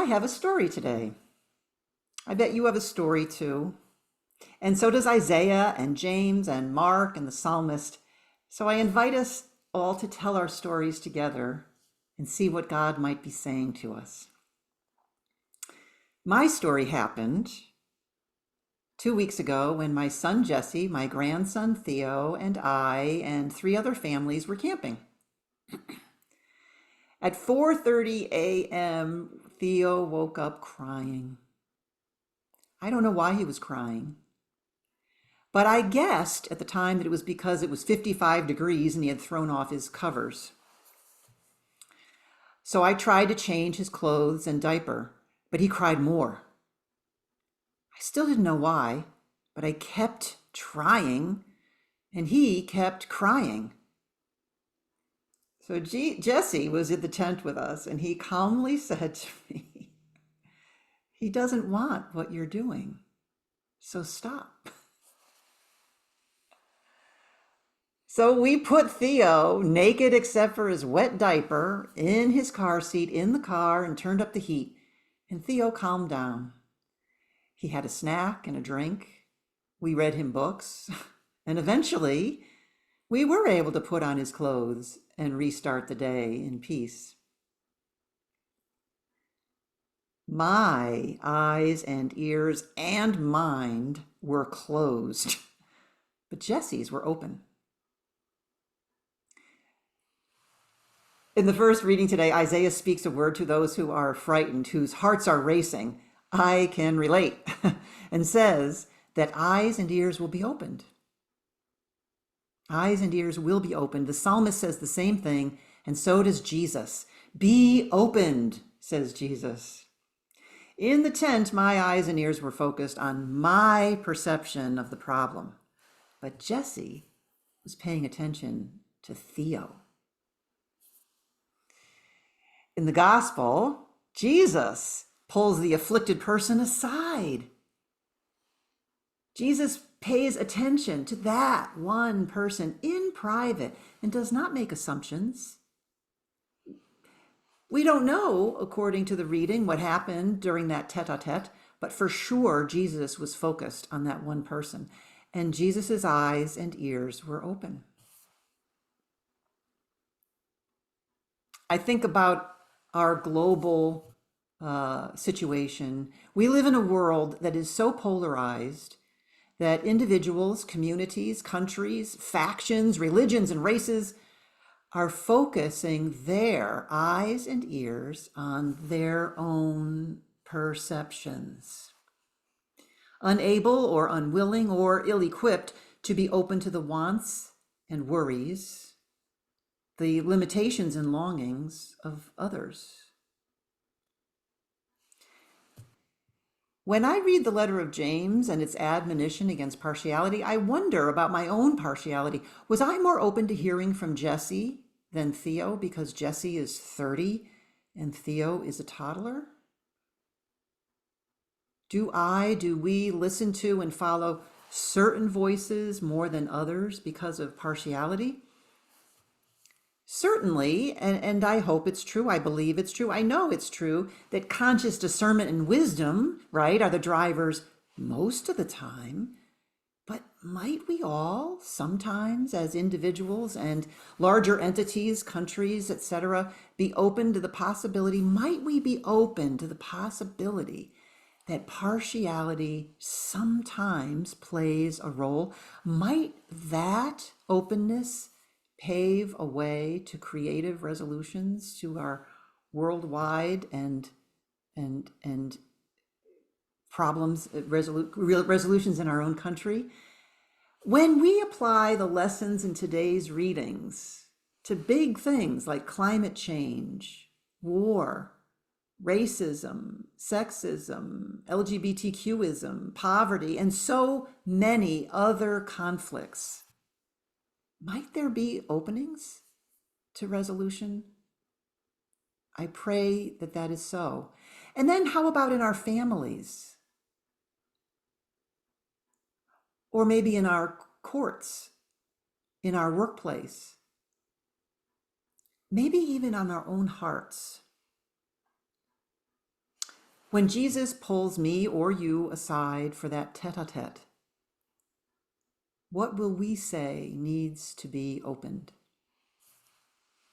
have a story today. I bet you have a story too. And so does Isaiah and James and Mark and the psalmist. So I invite us all to tell our stories together and see what God might be saying to us. My story happened 2 weeks ago when my son Jesse, my grandson Theo, and I and 3 other families were camping. At 4:30 a.m., Theo woke up crying. I don't know why he was crying, but I guessed at the time that it was because it was 55 degrees and he had thrown off his covers. So I tried to change his clothes and diaper, but he cried more. I still didn't know why, but I kept trying, and he kept crying. So Jesse was in the tent with us, and he calmly said to me, "He doesn't want what you're doing, so stop." So we put Theo, naked except for his wet diaper, in his car seat in the car and turned up the heat, and Theo calmed down. He had a snack and a drink. We read him books, and eventually we were able to put on his clothes and restart the day in peace. My eyes and ears and mind were closed, but Jesse's were open. In the first reading today, Isaiah speaks a word to those who are frightened, whose hearts are racing. I can relate, and says that eyes and ears will be opened. Eyes and ears will be opened. The psalmist says the same thing, and so does Jesus. Be opened, says Jesus. In the tent, my eyes and ears were focused on my perception of the problem, but Jesse was paying attention to Theo. In the gospel, Jesus pulls the afflicted person aside. Jesus pays attention to that one person in private and does not make assumptions. We don't know, according to the reading, what happened during that tete-a-tete, but for sure Jesus was focused on that one person, and Jesus's eyes and ears were open. I think about our global situation. We live in a world that is so polarized that individuals, communities, countries, factions, religions, and races are focusing their eyes and ears on their own perceptions, unable or unwilling or ill-equipped to be open to the wants and worries, the limitations and longings of others. When I read the letter of James and its admonition against partiality, I wonder about my own partiality. Was I more open to hearing from Jesse than Theo because Jesse is 30 and Theo is a toddler? Do we listen to and follow certain voices more than others because of partiality? Certainly, and I hope it's true, I believe it's true, I know it's true, that conscious discernment and wisdom, right, are the drivers most of the time. But might we all sometimes, as individuals and larger entities, countries, etc., be open to the possibility, might we be open to the possibility that partiality sometimes plays a role? Might that openness pave a way to creative resolutions to our worldwide and problems, resolutions in our own country? When we apply the lessons in today's readings to big things like climate change, war, racism, sexism, LGBTQism, poverty, and so many other conflicts, might there be openings to resolution? I pray that that is so. And then how about in our families? Or maybe in our courts, in our workplace, maybe even on our own hearts. When Jesus pulls me or you aside for that tete-a-tete, what will we say needs to be opened?